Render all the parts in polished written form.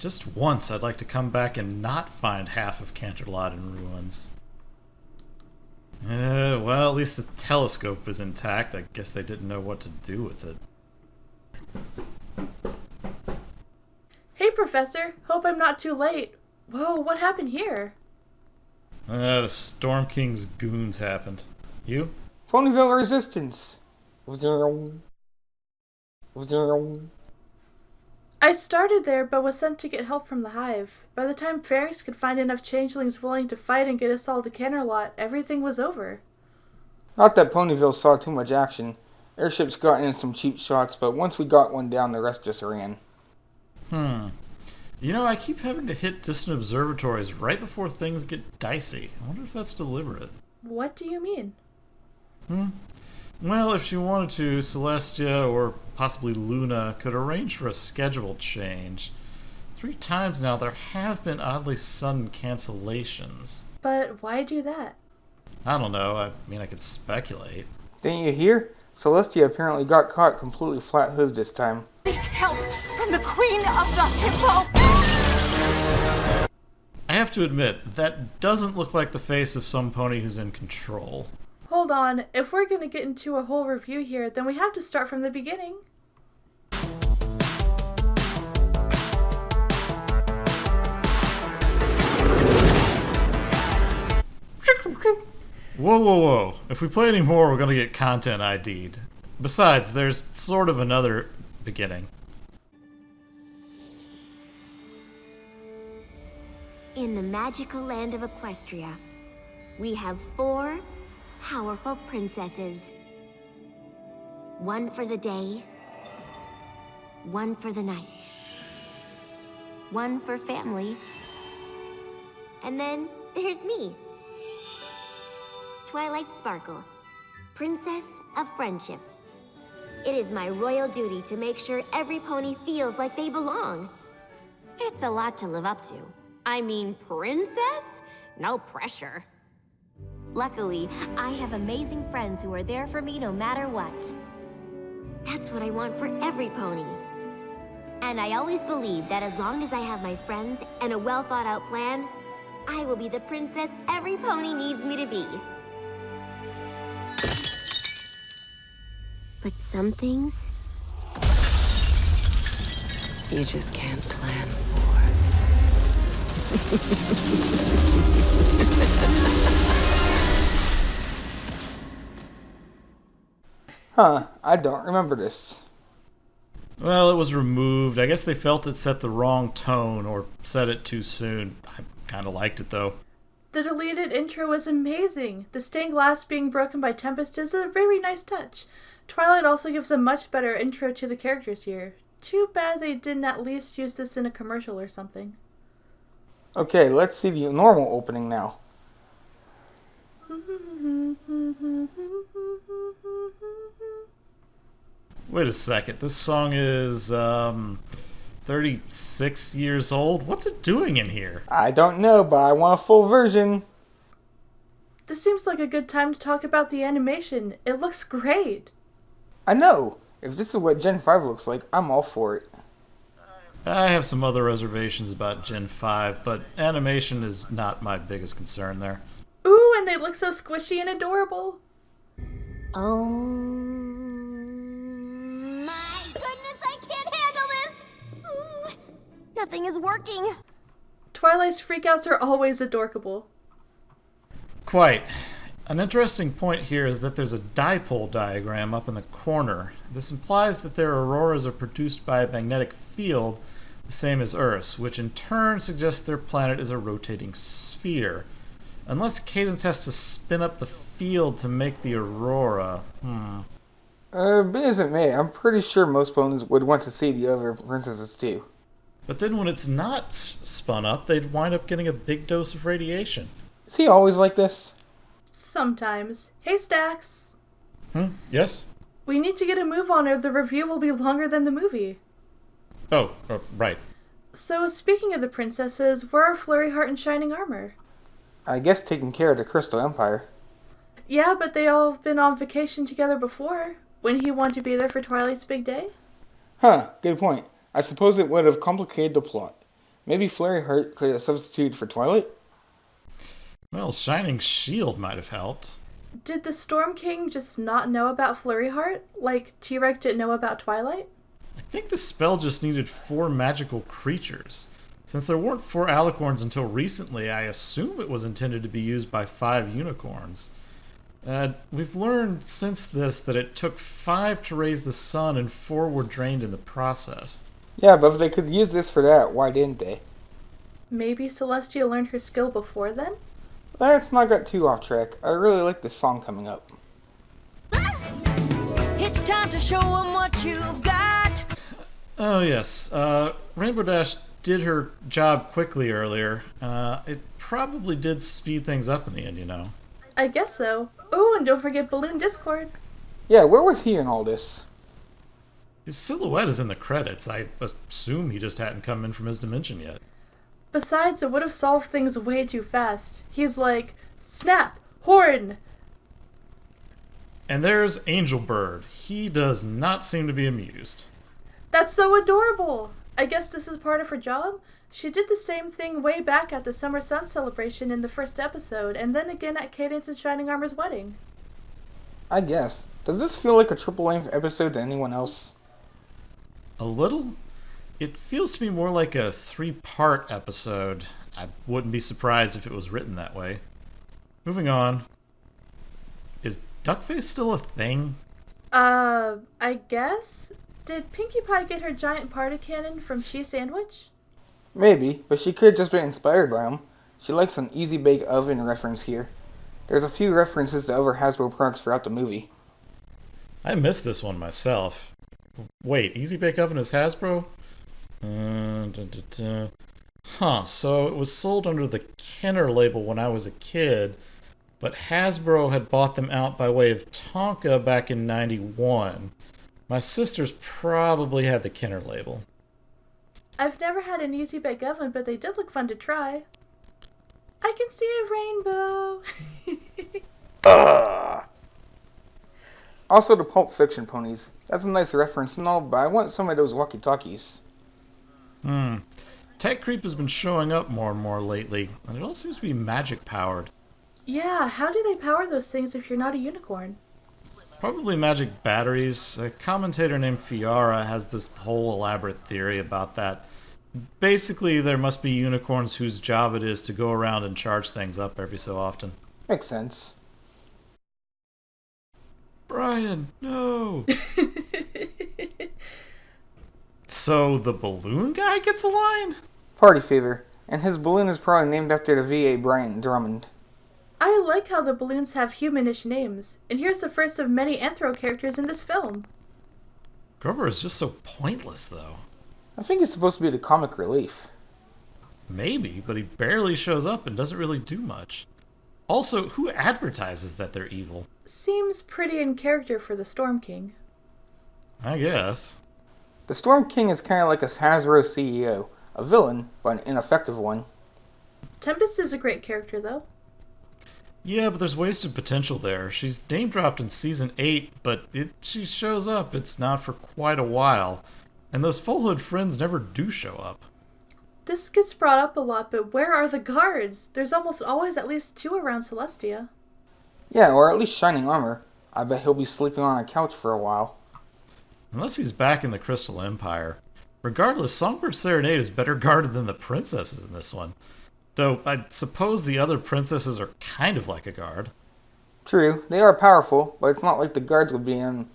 Just once I'd like to come back and not find half of Canterlot in ruins. Well, at least the telescope was intact. I guess they didn't know what to do with it. Hey, Professor. Hope I'm not too late. Whoa, what happened here? The Storm King's goons happened. You? Ponyville Resistance. I started there, but was sent to get help from the Hive. By the time Ferrix could find enough changelings willing to fight and get us all to Canterlot, everything was over. Not that Ponyville saw too much action. Airships got in some cheap shots, but once we got one down, the rest just ran. You know, I keep having to hit distant observatories right before things get dicey. I wonder if that's deliberate. What do you mean? Well, if she wanted to, Celestia or possibly Luna could arrange for a schedule change. 3 times now there have been oddly sudden cancellations. But why do that? I don't know. I mean, I could speculate. Didn't you hear? Celestia apparently got caught completely flat-hooved this time. Seek help from the Queen of the Hippo! I have to admit, that doesn't look like the face of some pony who's in control. Hold on, if we're gonna get into a whole review here, then we have to start from the beginning. Whoa. If we play any more, we're gonna get content ID'd. Besides, there's sort of another beginning. In the magical land of Equestria, we have 4 powerful princesses. 1 for the day, 1 for the night, 1 for family, and then there's me. Twilight Sparkle, Princess of Friendship. It is my royal duty to make sure every pony feels like they belong. It's a lot to live up to. I mean, princess? No pressure. Luckily, I have amazing friends who are there for me no matter what. That's what I want for every pony. And I always believe that as long as I have my friends and a well-thought-out plan, I will be the princess every pony needs me to be. But some things, you just can't plan for. I don't remember this. Well, it was removed. I guess they felt it set the wrong tone or said it too soon. I kind of liked it, though. The deleted intro was amazing. The stained glass being broken by Tempest is a very nice touch. Twilight also gives a much better intro to the characters here. Too bad they didn't at least use this in a commercial or something. Okay, let's see the normal opening now. Wait a second. This song is, 36 years old? What's it doing in here? I don't know, but I want a full version. This seems like a good time to talk about the animation. It looks great. I know. If this is what Gen 5 looks like, I'm all for it. I have some other reservations about Gen 5, but animation is not my biggest concern there. Ooh, and they look so squishy and adorable. Oh my goodness, I can't handle this! Ooh, nothing is working. Twilight's freakouts are always adorable. Quite. An interesting point here is that there's a dipole diagram up in the corner. This implies that their auroras are produced by a magnetic field the same as Earth's, which in turn suggests their planet is a rotating sphere. Unless Cadence has to spin up the field to make the aurora. Be as it may, I'm pretty sure most ponies would want to see the other princesses too. But then when it's not spun up, they'd wind up getting a big dose of radiation. Is he always like this? Sometimes. Hey, Stax. Yes? We need to get a move on or the review will be longer than the movie. Oh, right. So, speaking of the princesses, where are Flurry Heart and Shining Armor? I guess taking care of the Crystal Empire. Yeah, but they all have been on vacation together before. Wouldn't he want to be there for Twilight's big day? Good point. I suppose it would have complicated the plot. Maybe Flurry Heart could have substituted for Twilight? Well, Shining Shield might have helped. Did the Storm King just not know about Flurry Heart? Like T-Rex didn't know about Twilight? I think the spell just needed 4 magical creatures. Since there weren't 4 alicorns until recently, I assume it was intended to be used by 5 unicorns. We've learned since this that it took 5 to raise the sun and 4 were drained in the process. Yeah, but if they could use this for that, why didn't they? Maybe Celestia learned her skill before then? Let's not get too off track. I really like this song coming up. It's time to show them what you've got. Oh yes, Rainbow Dash did her job quickly earlier. It probably did speed things up in the end, you know. I guess so. Oh, and don't forget Balloon Discord. Yeah, where was he in all this? His silhouette is in the credits. I assume he just hadn't come in from his dimension yet. Besides, it would have solved things way too fast. He's like, snap, horn. And there's Angel Bird. He does not seem to be amused. That's so adorable. I guess this is part of her job? She did the same thing way back at the Summer Sun celebration in the first episode, and then again at Cadence and Shining Armor's wedding. I guess. Does this feel like a triple-length episode to anyone else? A little? It feels to me more like a 3-part episode. I wouldn't be surprised if it was written that way. Moving on. Is Duckface still a thing? I guess? Did Pinkie Pie get her giant party cannon from Cheese Sandwich? Maybe, but she could have just been inspired by him. She likes an Easy Bake Oven reference here. There's a few references to other Hasbro products throughout the movie. I missed this one myself. Wait, Easy Bake Oven is Hasbro? So it was sold under the Kenner label when I was a kid, but Hasbro had bought them out by way of Tonka back in '91. My sisters probably had the Kenner label. I've never had an Easy Bake Oven, but they did look fun to try. I can see a rainbow. Also the Pulp Fiction ponies. That's a nice reference and all, but I want some of those walkie-talkies. Tech Creep has been showing up more and more lately, and it all seems to be magic powered. Yeah, how do they power those things if you're not a unicorn? Probably magic batteries. A commentator named Fiara has this whole elaborate theory about that. Basically, there must be unicorns whose job it is to go around and charge things up every so often. Makes sense. Brian, no! So the balloon guy gets a line? Party favor. And his balloon is probably named after the VA Brian Drummond. I like how the balloons have humanish names, and here's the first of many Anthro characters in this film. Grubber is just so pointless, though. I think he's supposed to be the comic relief. Maybe, but he barely shows up and doesn't really do much. Also, who advertises that they're evil? Seems pretty in character for the Storm King. I guess. The Storm King is kind of like a Hasbro CEO. A villain, but an ineffective one. Tempest is a great character, though. Yeah, but there's wasted potential there. She's name-dropped in Season 8, but she shows up, it's not for quite a while. And those Full Hood friends never do show up. This gets brought up a lot, but where are the guards? There's almost always at least 2 around Celestia. Yeah, or at least Shining Armor. I bet he'll be sleeping on a couch for a while. Unless he's back in the Crystal Empire. Regardless, Songbird Serenade is better guarded than the princesses in this one. Though, I suppose the other princesses are kind of like a guard. True, they are powerful, but it's not like the guards would be on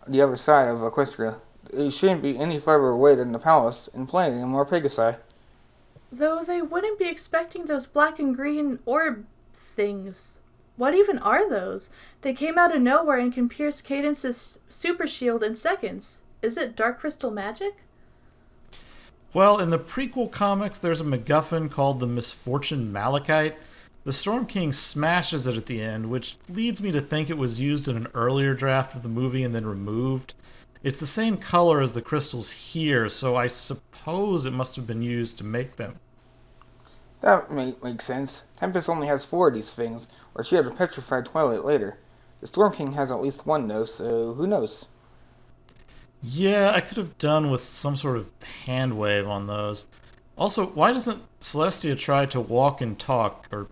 the other side of Equestria. They shouldn't be any farther away than the palace in Platinum or Pegasi. Though they wouldn't be expecting those black and green orb things. What even are those? They came out of nowhere and can pierce Cadence's super shield in seconds. Is it Dark Crystal magic? Well, in the prequel comics, there's a MacGuffin called the Misfortune Malachite. The Storm King smashes it at the end, which leads me to think it was used in an earlier draft of the movie and then removed. It's the same color as the crystals here, so I suppose it must have been used to make them. That makes sense. Tempest only has 4 of these things, or she had a petrified Twilight later. The Storm King has at least 1 though, so who knows? Yeah, I could have done with some sort of hand wave on those. Also, why doesn't Celestia try to walk and talk, or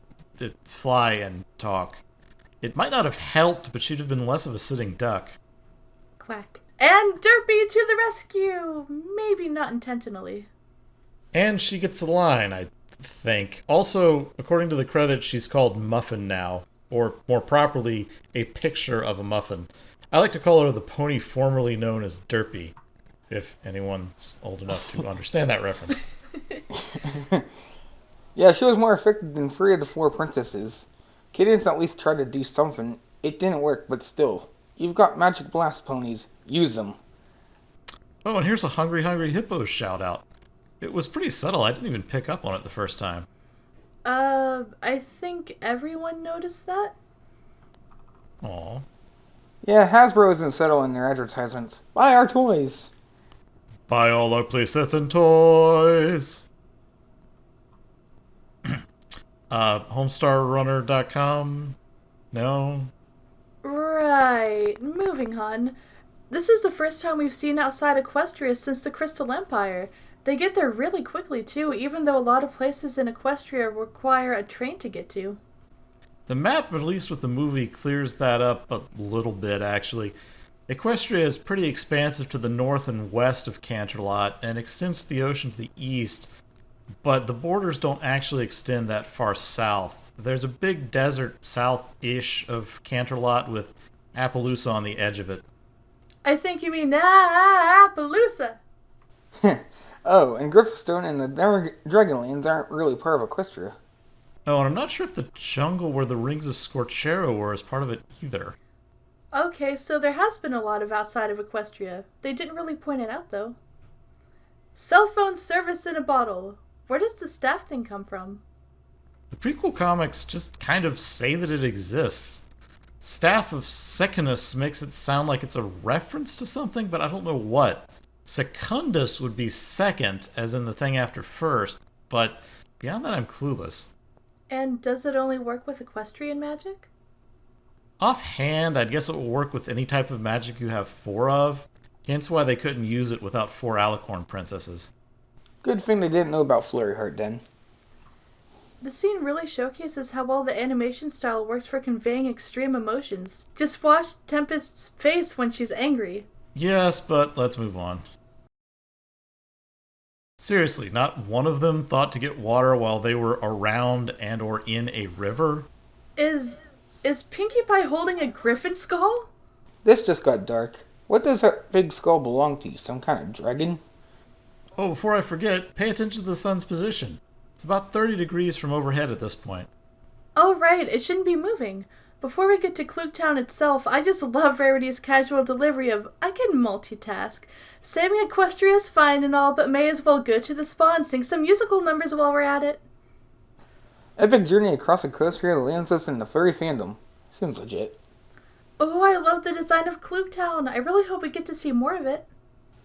fly and talk? It might not have helped, but she'd have been less of a sitting duck. Quack. And Derpy to the rescue! Maybe not intentionally. And she gets a line, I think. Also, according to the credits, she's called Muffin now, or more properly, a picture of a muffin. I like to call her the pony formerly known as Derpy, if anyone's old enough to understand that reference. Yeah, she was more effective than 3 of the 4 princesses. Cadence at least tried to do something. It didn't work, but still. You've got magic blast ponies. Use them. Oh, and here's a Hungry Hungry Hippos shout out. It was pretty subtle. I didn't even pick up on it the first time. I think everyone noticed that? Aw. Yeah, Hasbro isn't subtle in their advertisements. Buy our toys. Buy all our playsets and toys. Homestarrunner.com? No? Right. Moving on. This is the first time we've seen outside Equestria since the Crystal Empire. They get there really quickly, too, even though a lot of places in Equestria require a train to get to. The map, at least with the movie, clears that up a little bit, actually. Equestria is pretty expansive to the north and west of Canterlot and extends to the ocean to the east, but the borders don't actually extend that far south. There's a big desert south-ish of Canterlot with Appaloosa on the edge of it. I think you mean Appaloosa. Oh, and Griffstone and the Dragonlands aren't really part of Equestria. Oh, and I'm not sure if the jungle where the Rings of Scorchero were is part of it either. Okay, so there has been a lot of outside of Equestria. They didn't really point it out, though. Cell phone service in a bottle. Where does the staff thing come from? The prequel comics just kind of say that it exists. Staff of Secundus makes it sound like it's a reference to something, but I don't know what. Secundus would be second, as in the thing after first, but beyond that I'm clueless. And does it only work with equestrian magic? Offhand, I'd guess it will work with any type of magic you have 4 of, hence why they couldn't use it without 4 Alicorn princesses. Good thing they didn't know about Flurry Heart then. The scene really showcases how well the animation style works for conveying extreme emotions. Just watch Tempest's face when she's angry. Yes, but let's move on. Seriously, not one of them thought to get water while they were around and or in a river? Is Pinkie Pie holding a griffin skull? This just got dark. What does that big skull belong to? Some kind of dragon? Oh, before I forget, pay attention to the sun's position. It's about 30 degrees from overhead at this point. Oh right, it shouldn't be moving. Before we get to Klugtown itself, I just love Rarity's casual delivery of, I can multitask. Saving Equestria is fine and all, but may as well go to the spa and sing some musical numbers while we're at it. Epic journey across Equestria lands us in the furry fandom. Seems legit. Oh, I love the design of Klugtown. I really hope we get to see more of it.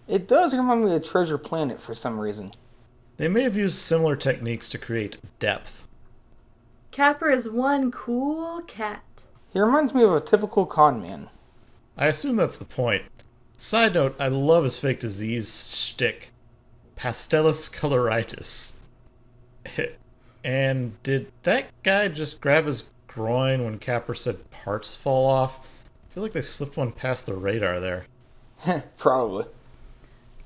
It does remind me of Treasure Planet for some reason. They may have used similar techniques to create depth. Capper is one cool cat. He reminds me of a typical con man. I assume that's the point. Side note, I love his fake disease shtick. Pastellus coloritis. And did that guy just grab his groin when Capper said parts fall off? I feel like they slipped one past the radar there. Probably.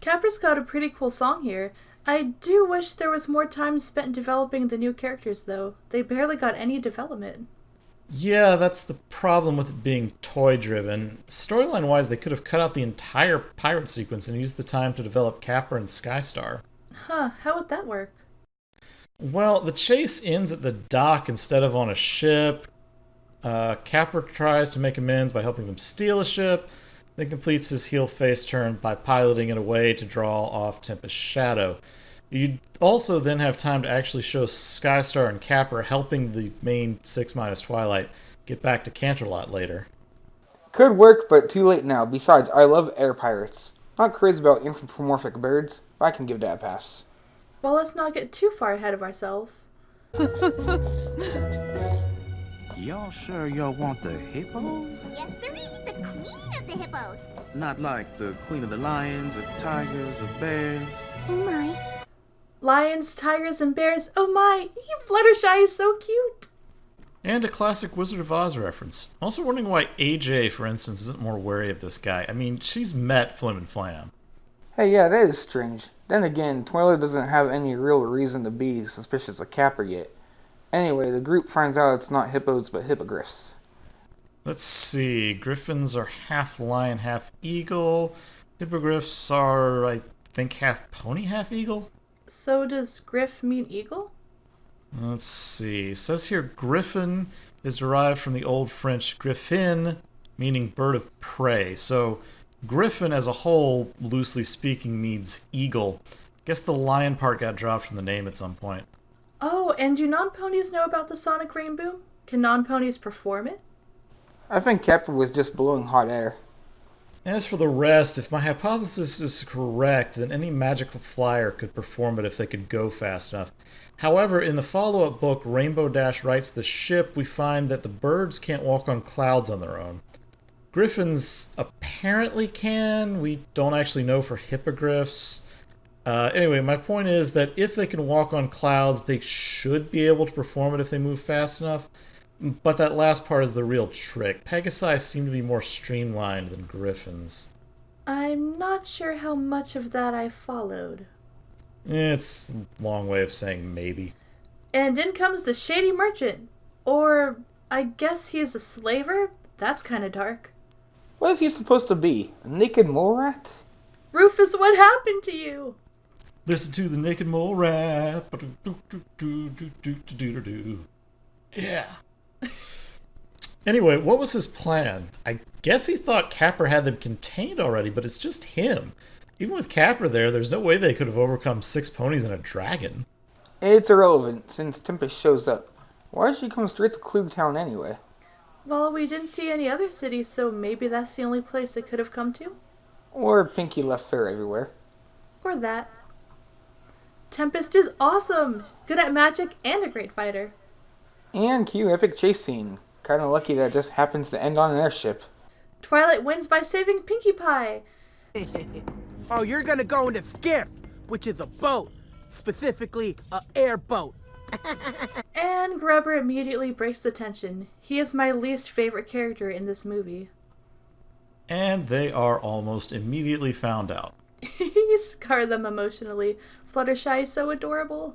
Capper's got a pretty cool song here. I do wish there was more time spent developing the new characters, though. They barely got any development. Yeah, that's the problem with it being toy-driven. Storyline-wise, they could have cut out the entire pirate sequence and used the time to develop Capper and Skystar. Huh, how would that work? Well, the chase ends at the dock instead of on a ship. Capper tries to make amends by helping them steal a ship, then completes his heel face turn by piloting it away to draw off Tempest's shadow. You'd also then have time to actually show Skystar and Capper helping the main 6- Twilight get back to Canterlot later. Could work, but too late now. Besides, I love air pirates. Not crazy about anthropomorphic birds, but I can give that a pass. Well, let's not get too far ahead of ourselves. Y'all sure y'all want the hippos? Yes, sirree, the queen of the hippos. Not like the queen of the lions or tigers or bears? Oh my. Lions, tigers, and bears. Oh my, Fluttershy is so cute. And a classic Wizard of Oz reference. Also wondering why AJ, for instance, isn't more wary of this guy. I mean, she's met Flim and Flam. Hey, yeah, that is strange. Then again, Twilight doesn't have any real reason to be suspicious of Capper yet. Anyway, the group finds out it's not hippos but hippogriffs. Let's see. Griffins are half lion, half eagle. Hippogriffs are, I think, half pony, half eagle. So does griff mean eagle? Let's see. It says here griffin is derived from the Old French griffin, meaning bird of prey. So griffin as a whole, loosely speaking, means eagle. Guess the lion part got dropped from the name at some point. Oh, and do non-ponies know about the sonic rainbow? Can non-ponies perform it? I think Capper was just blowing hot air. As for the rest, if my hypothesis is correct, then any magical flyer could perform it if they could go fast enough. However, in the follow-up book, Rainbow Dash writes the ship, we find that the birds can't walk on clouds on their own. Griffins apparently can. We don't actually know for hippogriffs. Anyway, my point is that if they can walk on clouds, they should be able to perform it if they move fast enough. But that last part is the real trick. Pegasi seem to be more streamlined than griffins. I'm not sure how much of that I followed. It's a long way of saying maybe. And in comes the shady merchant. Or, I guess he's a slaver? That's kind of dark. What is he supposed to be? A naked mole rat? Rufus, what happened to you? Listen to the naked mole rap. Yeah. Anyway, what was his plan? I guess he thought Capper had them contained already, but it's just him. Even with Capper there, there's no way they could have overcome 6 ponies and a dragon. It's irrelevant, since Tempest shows up. Why did she come straight to Klugtown anyway? Well, we didn't see any other cities, so maybe that's the only place they could have come to? Or Pinky left Fair everywhere. Or that. Tempest is awesome! Good at magic and a great fighter. And cute epic chase scene. Kinda lucky that just happens to end on an airship. Twilight wins by saving Pinkie Pie. Oh, you're gonna go in a skiff, which is a boat. Specifically, a airboat. And Grubber immediately breaks the tension. He is my least favorite character in this movie. And they are almost immediately found out. He scarred them emotionally. Fluttershy is so adorable.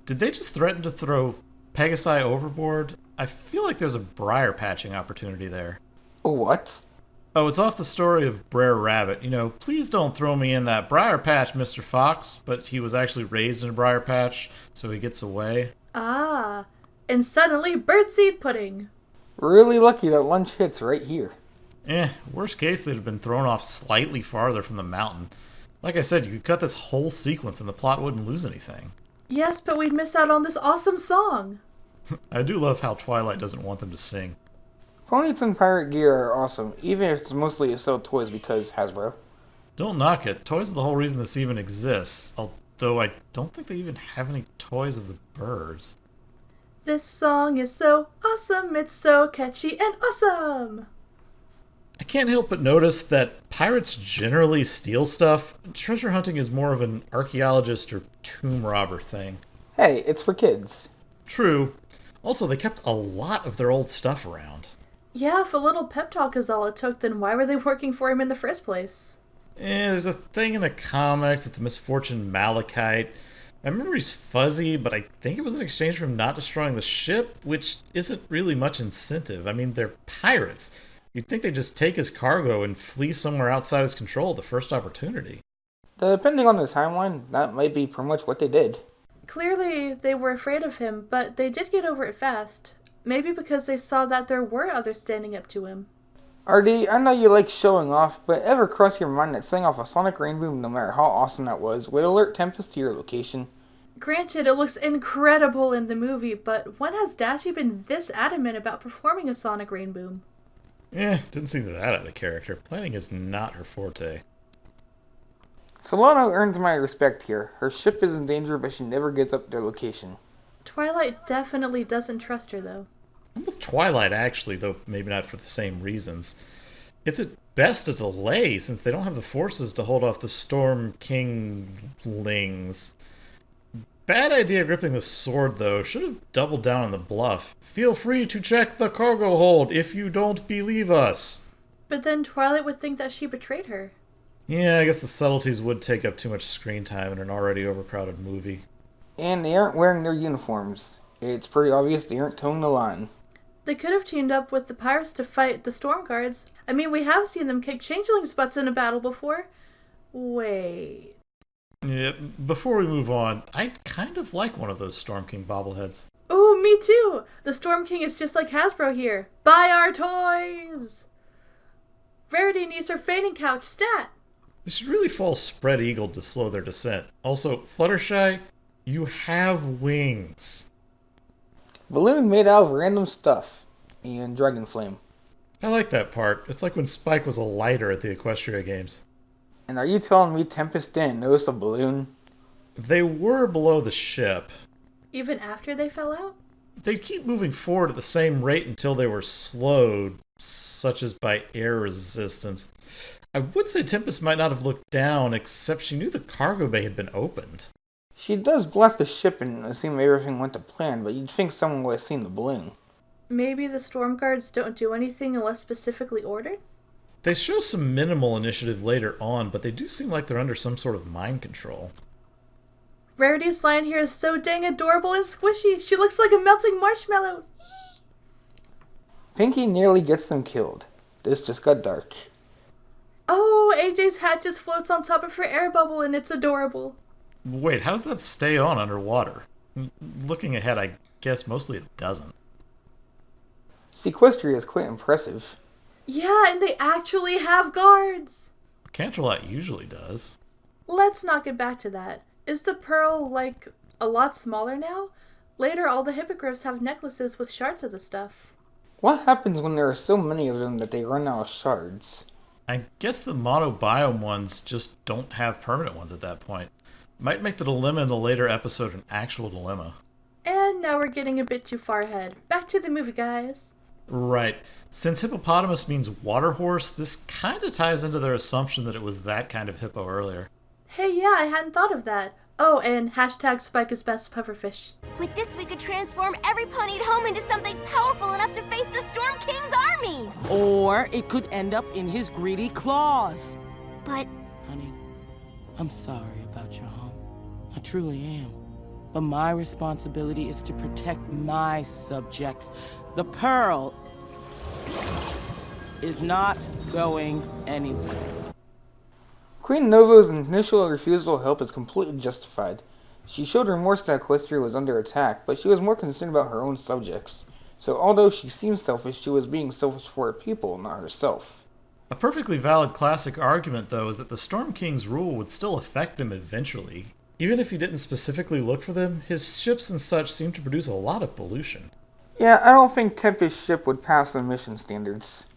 Did they just threaten to throw Pegasi overboard? I feel like there's a briar patching opportunity there. What? Oh, it's off the story of Brer Rabbit. You know, please don't throw me in that briar patch, Mr. Fox. But he was actually raised in a briar patch, so he gets away. Ah, and suddenly birdseed pudding. Really lucky that lunch hits right here. Worst case, they'd have been thrown off slightly farther from the mountain. Like I said, you could cut this whole sequence and the plot wouldn't lose anything. Yes, but we'd miss out on this awesome song. I do love how Twilight doesn't want them to sing. Ponies and pirate gear are awesome, even if it's mostly to sell toys because Hasbro. Don't knock it. Toys are the whole reason this even exists. Although I don't think they even have any toys of the birds. This song is so awesome, it's so catchy and awesome. I can't help but notice that pirates generally steal stuff. Treasure hunting is more of an archaeologist or tomb robber thing. Hey, it's for kids. True. Also, they kept a lot of their old stuff around. Yeah, if a little pep talk is all it took, then why were they working for him in the first place? There's a thing in the comics with the misfortune Malachite. My memory's fuzzy, but I think it was in exchange for him not destroying the ship, which isn't really much incentive. I mean, they're pirates. You'd think they'd just take his cargo and flee somewhere outside his control at the first opportunity. Depending on the timeline, that might be pretty much what they did. Clearly, they were afraid of him, but they did get over it fast. Maybe because they saw that there were others standing up to him. RD, I know you like showing off, but ever cross your mind that setting off a sonic rainbow, no matter how awesome that was, would alert Tempest to your location? Granted, it looks incredible in the movie, but when has Dashy been this adamant about performing a sonic rainboom? Didn't seem that out of character. Planning is not her forte. Solano earns my respect here. Her ship is in danger, but she never gives up their location. Twilight definitely doesn't trust her, though. I'm with Twilight, actually, though maybe not for the same reasons. It's at best a delay, since they don't have the forces to hold off the Storm Kinglings. Bad idea gripping the sword, though. Should have doubled down on the bluff. Feel free to check the cargo hold if you don't believe us. But then Twilight would think that she betrayed her. Yeah, I guess the subtleties would take up too much screen time in an already overcrowded movie. And they aren't wearing their uniforms. It's pretty obvious they aren't towing the line. They could have teamed up with the pirates to fight the storm guards. I mean, we have seen them kick changelings' butts in a battle before. Wait. Yeah, before we move on, I kind of like one of those Storm King bobbleheads. Ooh, me too! The Storm King is just like Hasbro here. Buy our toys! Rarity needs her fainting couch stat! They should really fall spread eagled to slow their descent. Also, Fluttershy, you have wings. Balloon made out of random stuff. And Dragon Flame. I like that part. It's like when Spike was a lighter at the Equestria games. And are you telling me Tempest didn't notice the balloon? They were below the ship. Even after they fell out? They'd keep moving forward at the same rate until they were slowed, such as by air resistance. I would say Tempest might not have looked down, except she knew the cargo bay had been opened. She does blast the ship and assume everything went to plan, but you'd think someone would have seen the balloon. Maybe the storm guards don't do anything unless specifically ordered? They show some minimal initiative later on, but they do seem like they're under some sort of mind control. Rarity's line here is so dang adorable and squishy. She looks like a melting marshmallow. Pinky nearly gets them killed. This just got dark. Oh, AJ's hat just floats on top of her air bubble and it's adorable. Wait, how does that stay on underwater? Looking ahead, I guess mostly it doesn't. Sequestria is quite impressive. Yeah, and they actually have guards. Canterlot usually does. Let's not get back to that. Is the pearl, like, a lot smaller now? Later, all the hippogriffs have necklaces with shards of the stuff. What happens when there are so many of them that they run out of shards? I guess the monobiome ones just don't have permanent ones at that point. Might make the dilemma in the later episode an actual dilemma. And now we're getting a bit too far ahead. Back to the movie, guys. Right. Since hippopotamus means water horse, this kind of ties into their assumption that it was that kind of hippo earlier. Hey, yeah, I hadn't thought of that. Oh, and hashtag Spike is best pufferfish. With this, we could transform every pony at home into something powerful enough to face the Storm King's army. Or it could end up in his greedy claws. But Honey, I'm sorry about your home. I truly am. But my responsibility is to protect my subjects. The pearl is not going anywhere. Queen Novo's initial refusal to help is completely justified. She showed remorse that Equestria was under attack, but she was more concerned about her own subjects. So although she seemed selfish, she was being selfish for her people, not herself. A perfectly valid classic argument, though, is that the Storm King's rule would still affect them eventually. Even if he didn't specifically look for them, his ships and such seem to produce a lot of pollution. Yeah, I don't think Tempest's ship would pass the mission standards.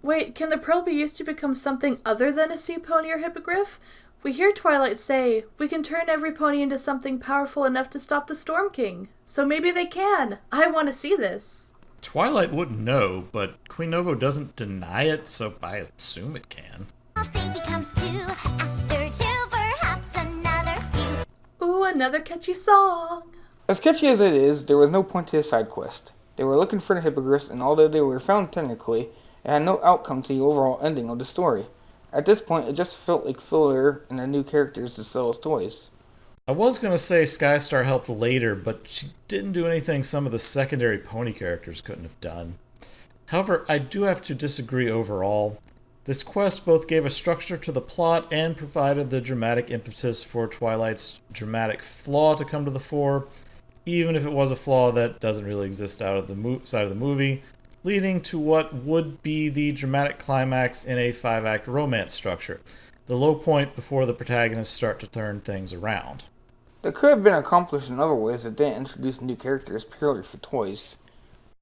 Wait, can the pearl be used to become something other than a sea pony or hippogriff? We hear Twilight say, we can turn every pony into something powerful enough to stop the Storm King. So maybe they can. I want to see this. Twilight wouldn't know, but Queen Novo doesn't deny it, so I assume it can. Ooh, another catchy song. As catchy as it is, there was no point to the side quest. They were looking for the hippogriffs, and although they were found technically, it had no outcome to the overall ending of the story. At this point, it just felt like filler and the new characters to sell as toys. I was going to say Skystar helped later, but she didn't do anything some of the secondary pony characters couldn't have done. However, I do have to disagree overall. This quest both gave a structure to the plot and provided the dramatic impetus for Twilight's dramatic flaw to come to the fore, even if it was a flaw that doesn't really exist out of the side of the movie, leading to what would be the dramatic climax in a 5-act romance structure, the low point before the protagonists start to turn things around. That could have been accomplished in other ways that didn't introduce new characters purely for toys.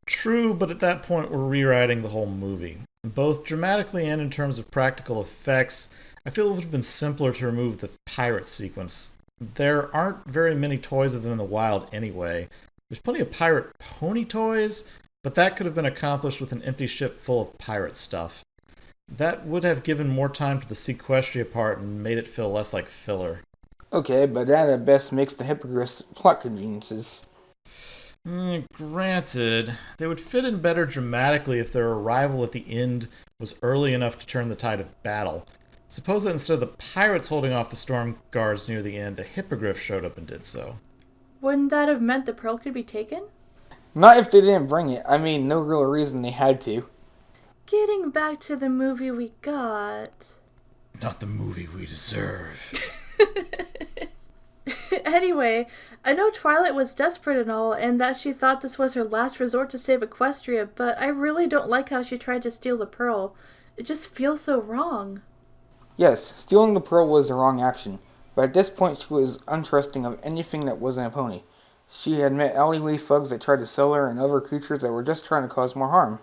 True, but at that point we're rewriting the whole movie. Both dramatically and in terms of practical effects, I feel it would have been simpler to remove the pirate sequence. There aren't very many toys of them in the wild anyway. There's plenty of pirate pony toys, but that could have been accomplished with an empty ship full of pirate stuff. That would have given more time to the Sequestria part and made it feel less like filler. Okay, but that at best makes the hippogriffs plot conveniences. Granted, they would fit in better dramatically if their arrival at the end was early enough to turn the tide of battle. Suppose that instead of the pirates holding off the storm guards near the end, the hippogriff showed up and did so. Wouldn't that have meant the pearl could be taken? Not if they didn't bring it. I mean, no real reason they had to. Getting back to the movie we got... Not the movie we deserve. Anyway, I know Twilight was desperate and all, and that she thought this was her last resort to save Equestria, but I really don't like how she tried to steal the pearl. It just feels so wrong. Yes, stealing the pearl was the wrong action, but at this point she was untrusting of anything that wasn't a pony. She had met alleyway thugs that tried to sell her and other creatures that were just trying to cause more harm.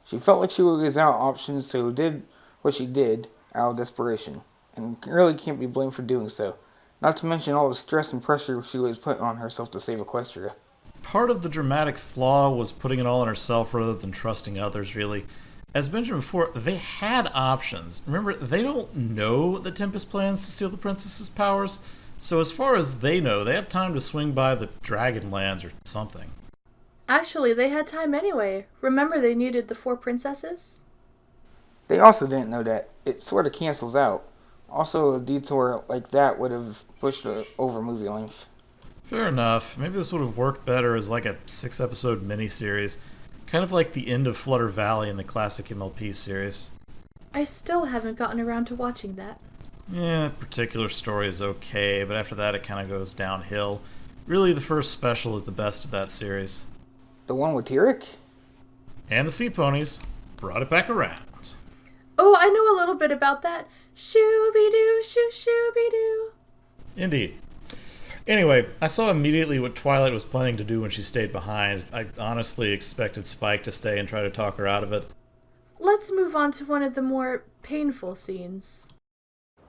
She felt like she was out of options, so did what she did out of desperation, and really can't be blamed for doing so. Not to mention all the stress and pressure she was put on herself to save Equestria. Part of the dramatic flaw was putting it all on herself rather than trusting others, really. As mentioned before, they had options. Remember, they don't know that Tempest plans to steal the princess's powers, so as far as they know, they have time to swing by the Dragonlands or something. Actually, they had time anyway. Remember they needed the 4 princesses? They also didn't know that. It sort of cancels out. Also, a detour like that would have pushed it over movie length. Fair enough. Maybe this would have worked better as like a 6-episode miniseries. Kind of like the end of Flutter Valley in the classic MLP series. I still haven't gotten around to watching that. Yeah, that particular story is okay, but after that it kind of goes downhill. Really, the first special is the best of that series. The one with Tyrek? And the Sea Ponies brought it back around. Oh, I know a little bit about that. Shooby-doo, shoo-shooby-doo. Indeed. Anyway, I saw immediately what Twilight was planning to do when she stayed behind. I honestly expected Spike to stay and try to talk her out of it. Let's move on to one of the more painful scenes.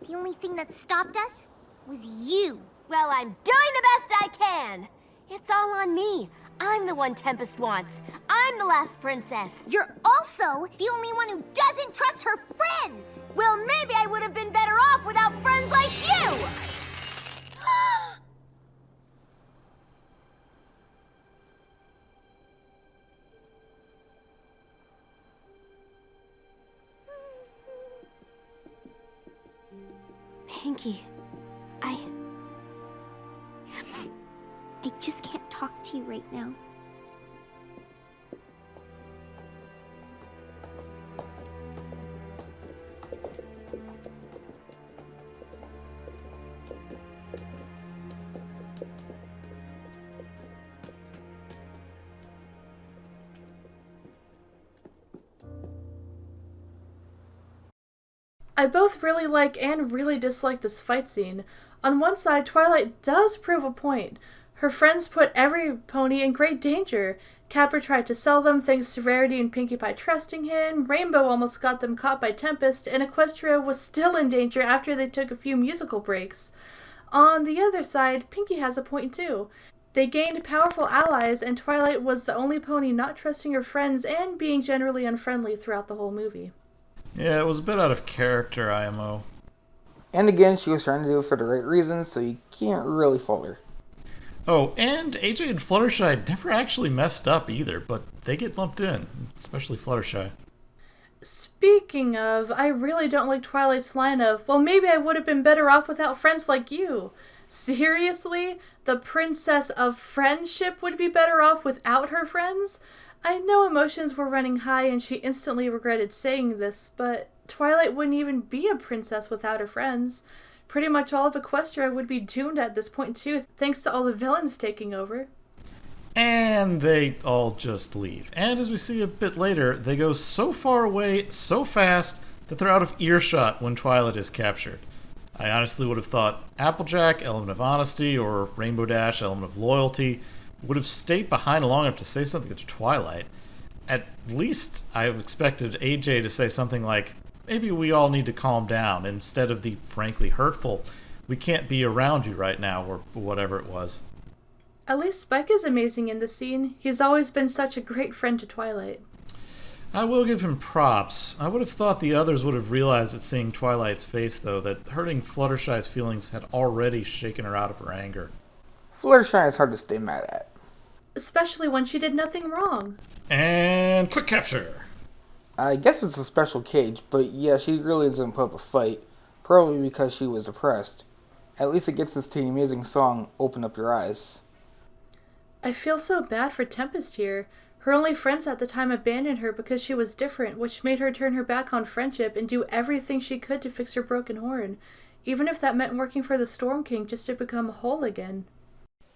The only thing that stopped us was you. Well, I'm doing the best I can. It's all on me. I'm the one Tempest wants. I'm the last princess. You're also the only one who doesn't trust her friends. Well, maybe I would have been better off without friends like you. Pinky, I just can't talk to you right now. I both really like and really dislike this fight scene. On one side, Twilight does prove a point. Her friends put every pony in great danger. Capper tried to sell them thanks to Rarity and Pinkie Pie trusting him, Rainbow almost got them caught by Tempest, and Equestria was still in danger after they took a few musical breaks. On the other side, Pinkie has a point too. They gained powerful allies, and Twilight was the only pony not trusting her friends and being generally unfriendly throughout the whole movie. Yeah, it was a bit out of character, IMO. And again, she was trying to do it for the right reasons, so you can't really fault her. Oh, and AJ and Fluttershy never actually messed up either, but they get lumped in, especially Fluttershy. Speaking of, I really don't like Twilight's line of, well, maybe I would have been better off without friends like you. Seriously? The princess of friendship would be better off without her friends? I know emotions were running high and she instantly regretted saying this, but Twilight wouldn't even be a princess without her friends. Pretty much all of Equestria would be doomed at this point too, thanks to all the villains taking over. And they all just leave. And as we see a bit later, they go so far away, so fast, that they're out of earshot when Twilight is captured. I honestly would have thought Applejack, Element of Honesty, or Rainbow Dash, Element of Loyalty, would have stayed behind long enough to say something to Twilight. At least I have expected AJ to say something like, maybe we all need to calm down, instead of the frankly hurtful, we can't be around you right now, or whatever it was. At least Spike is amazing in the scene. He's always been such a great friend to Twilight. I will give him props. I would have thought the others would have realized at seeing Twilight's face, though, that hurting Fluttershy's feelings had already shaken her out of her anger. Fluttershy is hard to stay mad at. Especially when she did nothing wrong. And quick capture! I guess it's a special cage, but yeah, she really doesn't put up a fight. Probably because she was depressed. At least it gets us to the amazing song, Open Up Your Eyes. I feel so bad for Tempest here. Her only friends at the time abandoned her because she was different, which made her turn her back on friendship and do everything she could to fix her broken horn, even if that meant working for the Storm King just to become whole again.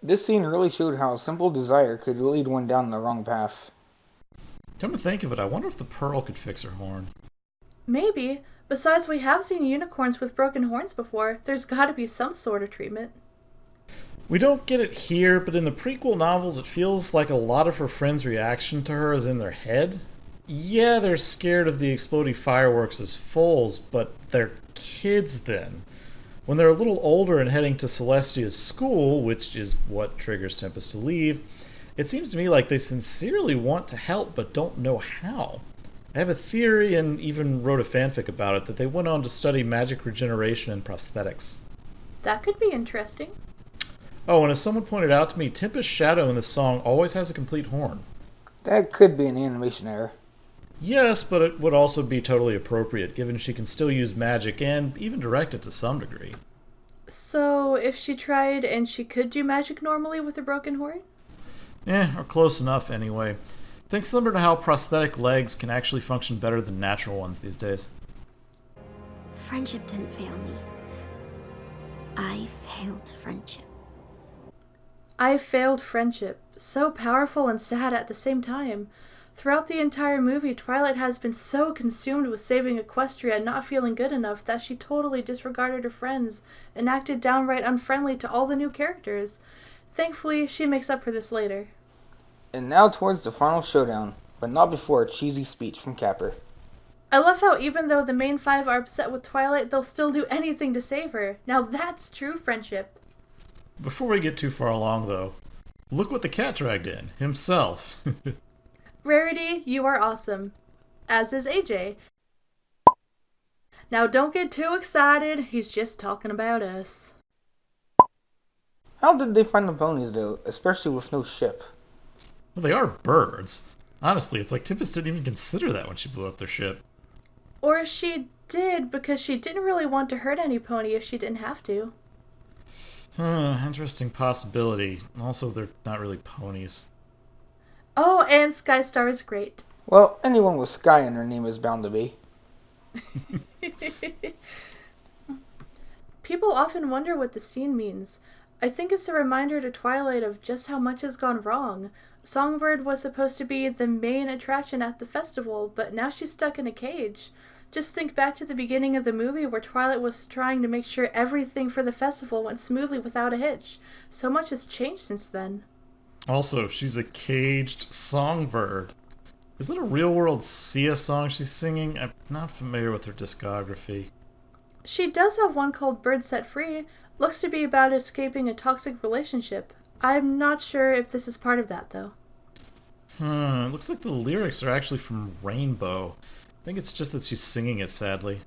This scene really showed how a simple desire could lead one down the wrong path. Come to think of it, I wonder if the Pearl could fix her horn. Maybe. Besides, we have seen unicorns with broken horns before. There's gotta be some sort of treatment. We don't get it here, but in the prequel novels it feels like a lot of her friends' reaction to her is in their head. Yeah, they're scared of the exploding fireworks as foals, but they're kids then. When they're a little older and heading to Celestia's school, which is what triggers Tempest to leave, it seems to me like they sincerely want to help but don't know how. I have a theory, and even wrote a fanfic about it, that they went on to study magic regeneration and prosthetics. That could be interesting. Oh, and as someone pointed out to me, Tempest's shadow in this song always has a complete horn. That could be an animation error. Yes, but it would also be totally appropriate, given she can still use magic and even direct it to some degree. So, if she tried and she could do magic normally with a broken horn? Or close enough anyway. Think similar to how prosthetic legs can actually function better than natural ones these days. Friendship didn't fail me. I failed friendship. I failed friendship. So powerful and sad at the same time. Throughout the entire movie, Twilight has been so consumed with saving Equestria and not feeling good enough that she totally disregarded her friends and acted downright unfriendly to all the new characters. Thankfully, she makes up for this later. And now towards the final showdown, but not before a cheesy speech from Capper. I love how even though the main five are upset with Twilight, they'll still do anything to save her. Now that's true friendship. Before we get too far along, though, look what the cat dragged in, himself. Rarity, you are awesome. As is AJ. Now don't get too excited, he's just talking about us. How did they find the ponies, though, especially with no ship? Well, they are birds. Honestly, it's like Tempest didn't even consider that when she blew up their ship. Or she did, because she didn't really want to hurt any pony if she didn't have to. Interesting possibility. Also, they're not really ponies. Oh, and Skystar is great. Well, anyone with Sky in their name is bound to be. People often wonder what the scene means. I think it's a reminder to Twilight of just how much has gone wrong. Songbird was supposed to be the main attraction at the festival, but now she's stuck in a cage. Just think back to the beginning of the movie where Twilight was trying to make sure everything for the festival went smoothly without a hitch. So much has changed since then. Also, she's a caged songbird. Is that a real-world Sia song she's singing? I'm not familiar with her discography. She does have one called Bird Set Free. Looks to be about escaping a toxic relationship. I'm not sure if this is part of that, though. It looks like the lyrics are actually from Rainbow. I think it's just that she's singing it sadly.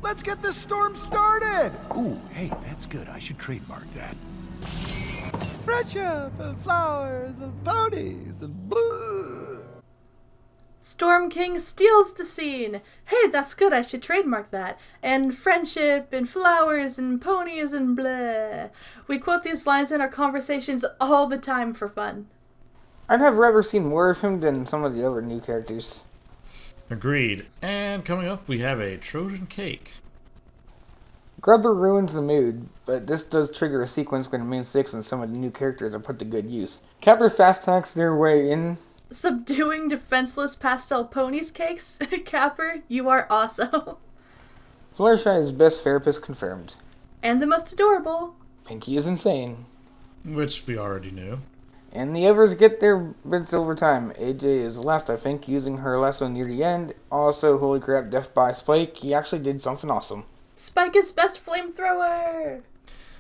Let's get this storm started! Ooh, hey, that's good. I should trademark that. Friendship and flowers and ponies and blue. Storm King steals the scene! Hey, that's good, I should trademark that. And friendship and flowers and ponies and blah. We quote these lines in our conversations all the time for fun. I'd have rather seen more of him than some of the other new characters. Agreed. And coming up, we have a Trojan cake. Grubber ruins the mood, but this does trigger a sequence where the main six and some of the new characters are put to good use. Capper fast-tracks their way in. Subduing defenseless pastel ponies cakes? Capper, you are awesome. Fluttershy's best therapist confirmed. And the most adorable. Pinky is insane. Which we already knew. And the others get their bits over time. AJ is last, I think, using her lasso near the end. Also, holy crap, death by Spike. He actually did something awesome. Spike is best flamethrower!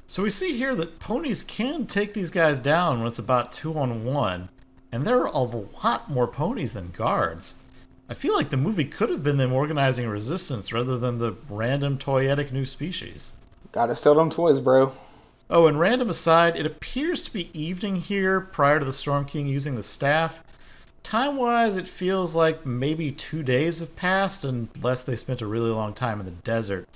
So we see here that ponies can take these guys down when it's about 2-on-1. And there are a lot more ponies than guards. I feel like the movie could have been them organizing a resistance rather than the random toyetic new species. Gotta sell them toys, bro. Oh, and random aside, it appears to be evening here prior to the Storm King using the staff. Time-wise, it feels like maybe 2 days have passed, unless they spent a really long time in the desert.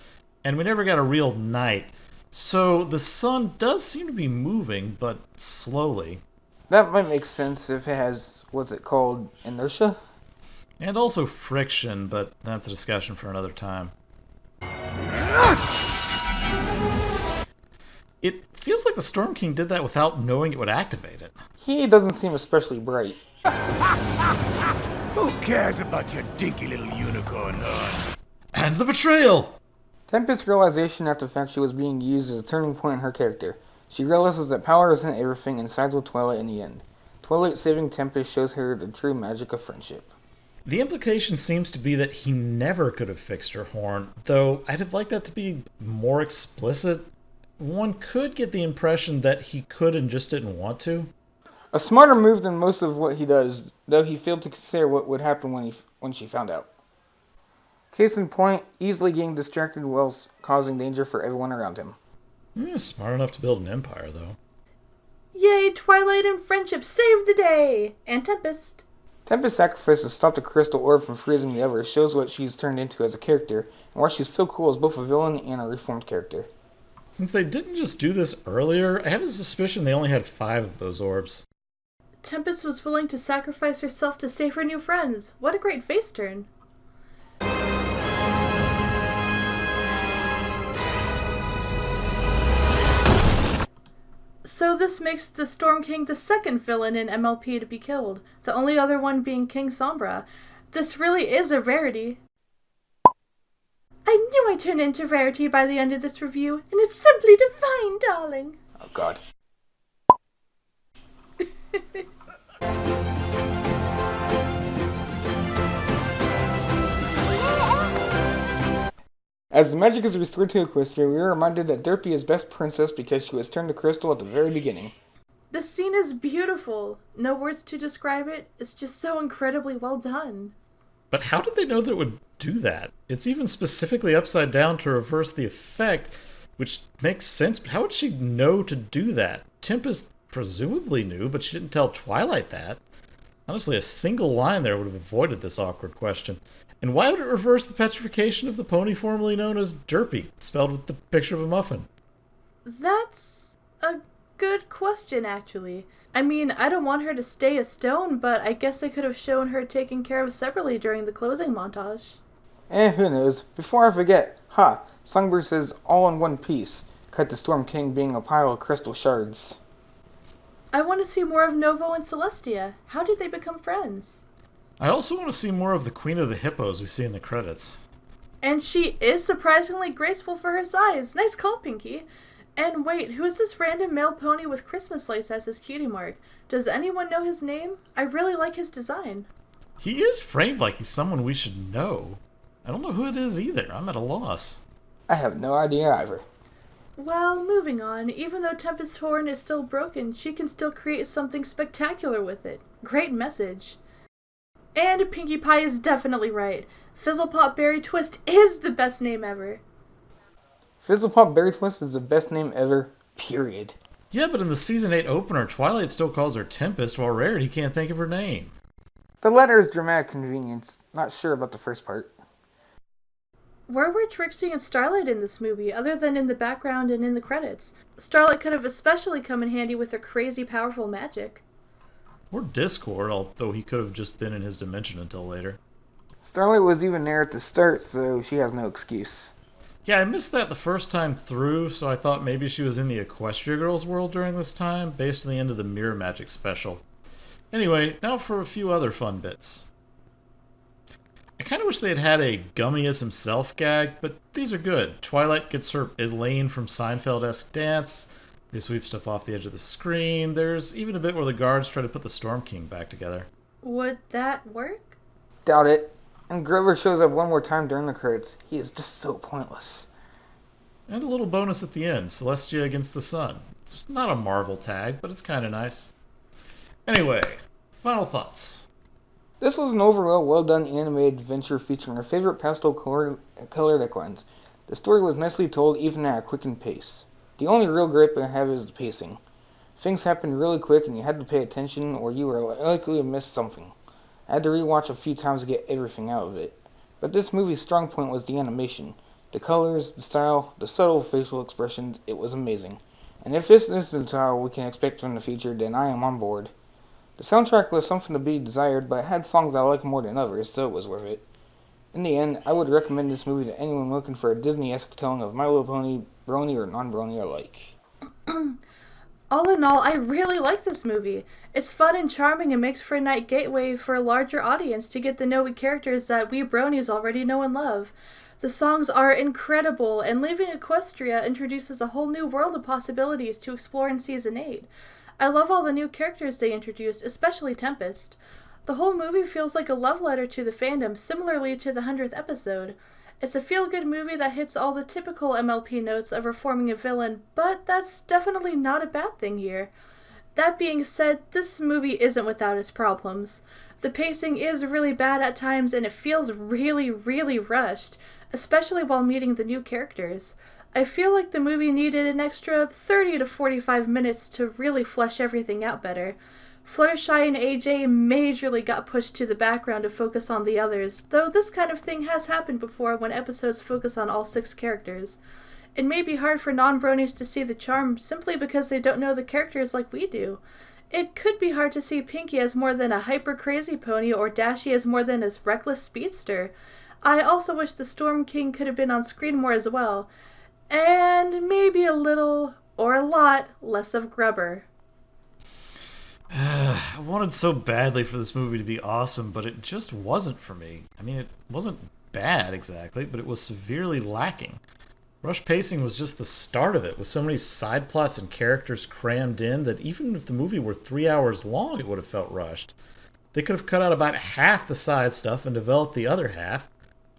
And we never got a real night. So the sun does seem to be moving, but slowly. That might make sense if it has, what's it called, inertia? And also friction, but that's a discussion for another time. It feels like the Storm King did that without knowing it would activate it. He doesn't seem especially bright. Who cares about your dinky little unicorn horn? And the betrayal! Tempest's realization after the fact she was being used is a turning point in her character. She realizes that power isn't everything and sides with Twilight in the end. Twilight saving Tempest shows her the true magic of friendship. The implication seems to be that he never could have fixed her horn, though I'd have liked that to be more explicit. One could get the impression that he could and just didn't want to. A smarter move than most of what he does, though he failed to consider what would happen when she found out. Case in point, easily getting distracted while causing danger for everyone around him. Smart enough to build an empire, though. Yay, Twilight and friendship saved the day! And Tempest. Tempest's sacrifice to stop the crystal orb from freezing the others shows what she's turned into as a character, and why she's so cool as both a villain and a reformed character. Since they didn't just do this earlier, I have a suspicion they only had 5 of those orbs. Tempest was willing to sacrifice herself to save her new friends. What a great face turn. So this makes the Storm King the second villain in MLP to be killed, the only other one being King Sombra. This really is a rarity. I knew I'd turn into rarity by the end of this review, and it's simply divine, darling. Oh god. As the magic is restored to Equestria, we are reminded that Derpy is best princess because she was turned to crystal at the very beginning. This scene is beautiful. No words to describe it. It's just so incredibly well done. But how did they know that it would do that? It's even specifically upside down to reverse the effect, which makes sense, but how would she know to do that? Tempest presumably knew, but she didn't tell Twilight that. Honestly, a single line there would have avoided this awkward question. And why would it reverse the petrification of the pony formerly known as Derpy, spelled with the picture of a muffin? That's a good question, actually. I mean, I don't want her to stay a stone, but I guess they could have shown her taken care of separately during the closing montage. Who knows? Before I forget, Songbird says all in one piece, cut the Storm King being a pile of crystal shards. I want to see more of Novo and Celestia. How did they become friends? I also want to see more of the Queen of the Hippos we see in the credits. And she is surprisingly graceful for her size. Nice call, Pinky. And wait, who is this random male pony with Christmas lights as his cutie mark? Does anyone know his name? I really like his design. He is framed like he's someone we should know. I don't know who it is either. I'm at a loss. I have no idea either. Well, moving on. Even though Tempest's horn is still broken, she can still create something spectacular with it. Great message. And Pinkie Pie is definitely right. Fizzlepop Berry Twist is the best name ever. Fizzlepop Berry Twist is the best name ever, period. Yeah, but in the Season 8 opener, Twilight still calls her Tempest, while Rarity can't think of her name. The latter is dramatic convenience. Not sure about the first part. Where were Trixie and Starlight in this movie, other than in the background and in the credits? Starlight could have especially come in handy with her crazy powerful magic. Or Discord, although he could have just been in his dimension until later. Starlight was even there at the start, so she has no excuse. Yeah, I missed that the first time through, so I thought maybe she was in the Equestria Girls world during this time, based on the end of the Mirror Magic special. Anyway, now for a few other fun bits. I kind of wish they'd had a Gummy as himself gag, but these are good. Twilight gets her Elaine from Seinfeld-esque dance. They sweep stuff off the edge of the screen. There's even a bit where the guards try to put the Storm King back together. Would that work? Doubt it. And Grover shows up one more time during the credits. He is just so pointless. And a little bonus at the end, Celestia against the Sun. It's not a Marvel tag, but it's kind of nice. Anyway, final thoughts. This was an overall well-done animated adventure featuring our favorite pastel colored equines. The story was nicely told even at a quickened pace. The only real gripe I have is the pacing. Things happened really quick and you had to pay attention or you were likely to miss something. I had to rewatch a few times to get everything out of it. But this movie's strong point was the animation. The colors, the style, the subtle facial expressions, it was amazing. And if this is the style we can expect from the future, then I am on board. The soundtrack left something to be desired, but it had songs I like more than others, so it was worth it. In the end, I would recommend this movie to anyone looking for a Disney-esque telling of My Little Pony, brony or non-brony alike. All in all, I really like this movie. It's fun and charming and makes for a night gateway for a larger audience to get to know the characters that we bronies already know and love. The songs are incredible, and leaving Equestria introduces a whole new world of possibilities to explore in Season 8. I love all the new characters they introduced, especially Tempest. The whole movie feels like a love letter to the fandom, similarly to the 100th episode. It's a feel-good movie that hits all the typical MLP notes of reforming a villain, but that's definitely not a bad thing here. That being said, this movie isn't without its problems. The pacing is really bad at times and it feels really, really rushed, especially while meeting the new characters. I feel like the movie needed an extra 30 to 45 minutes to really flesh everything out better. Fluttershy and AJ majorly got pushed to the background to focus on the others, though this kind of thing has happened before when episodes focus on all 6 characters. It may be hard for non-bronies to see the charm simply because they don't know the characters like we do. It could be hard to see Pinkie as more than a hyper-crazy pony or Dashie as more than a reckless speedster. I also wish the Storm King could have been on screen more as well. And maybe a little, or a lot, less of Grubber. I wanted so badly for this movie to be awesome, but it just wasn't for me. I mean, it wasn't bad exactly, but it was severely lacking. Rush pacing was just the start of it, with so many side plots and characters crammed in that even if the movie were 3 hours long, it would have felt rushed. They could have cut out about half the side stuff and developed the other half,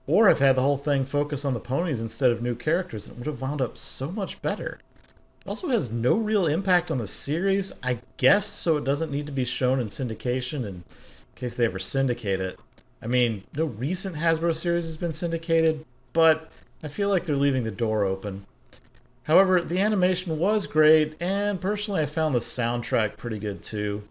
or have had the whole thing focus on the ponies instead of new characters, and it would have wound up so much better. It also has no real impact on the series, I guess, so it doesn't need to be shown in syndication in case they ever syndicate it. I mean, no recent Hasbro series has been syndicated, but I feel like they're leaving the door open. However, the animation was great, and personally I found the soundtrack pretty good too.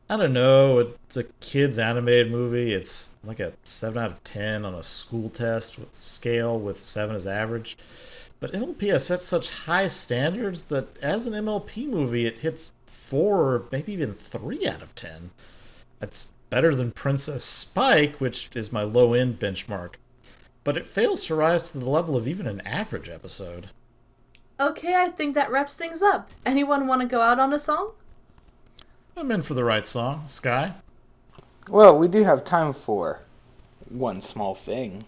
I don't know, it's a kids animated movie. It's like a 7 out of 10 on a school test with scale with 7 as average. But MLP has set such high standards that as an MLP movie it hits 4 or maybe even 3 out of 10. That's better than Princess Spike, which is my low-end benchmark. But it fails to rise to the level of even an average episode. Okay, I think that wraps things up. Anyone want to go out on a song? I'm in for the right song. Sky? Well, we do have time for one small thing.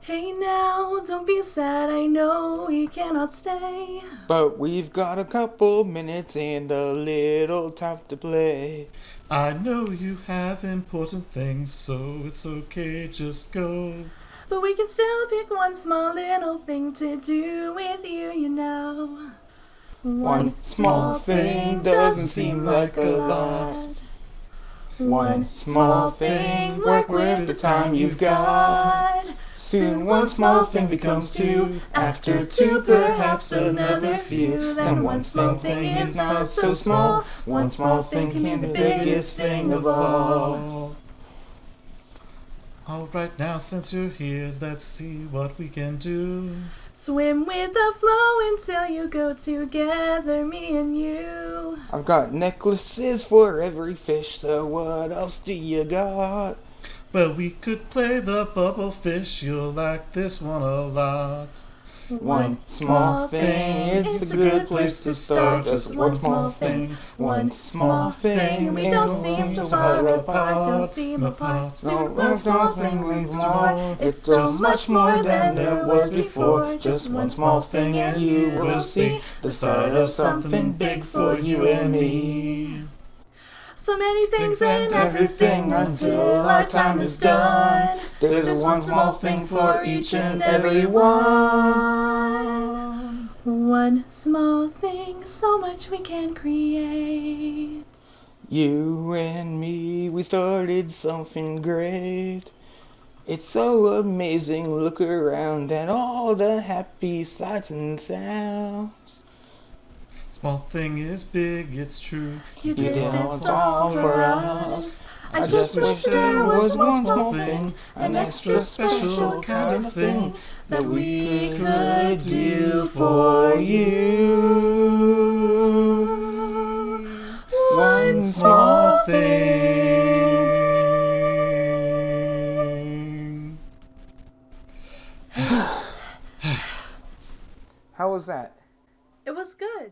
Hey now, don't be sad, I know we cannot stay. But we've got a couple minutes and a little time to play. I know you have important things, so it's okay, just go. But we can still pick one small little thing to do with you, you know. One small thing doesn't seem like a lot. One small thing, work with the time you've got. Soon one small thing becomes 2, after 2 perhaps another few. Then one small thing is not so small, one small thing can be the biggest thing of all. Alright, now since you're here, let's see what we can do. Swim with the flow until you go together, me and you. I've got necklaces for every fish, so what else do you got? Well, we could play the bubble fish, you'll like this one a lot. One small thing, it's a good place to start. Just one small thing, one small thing. We don't seem so far apart, don't seem apart. No, one small thing leads to more. It's so much more than there was before. Just one small thing and you will see the start of something big for you and me. So many things and everything until our time is done. There's one small thing for each and every one. One small thing, so much we can create. You and me, we started something great. It's so amazing, look around at all the happy sights and sounds. Small thing is big, it's true. You did did it this all all for for us. us. I just wish there was one small thing, an extra special kind of thing that we could do for you. One small thing. How was that? It was good.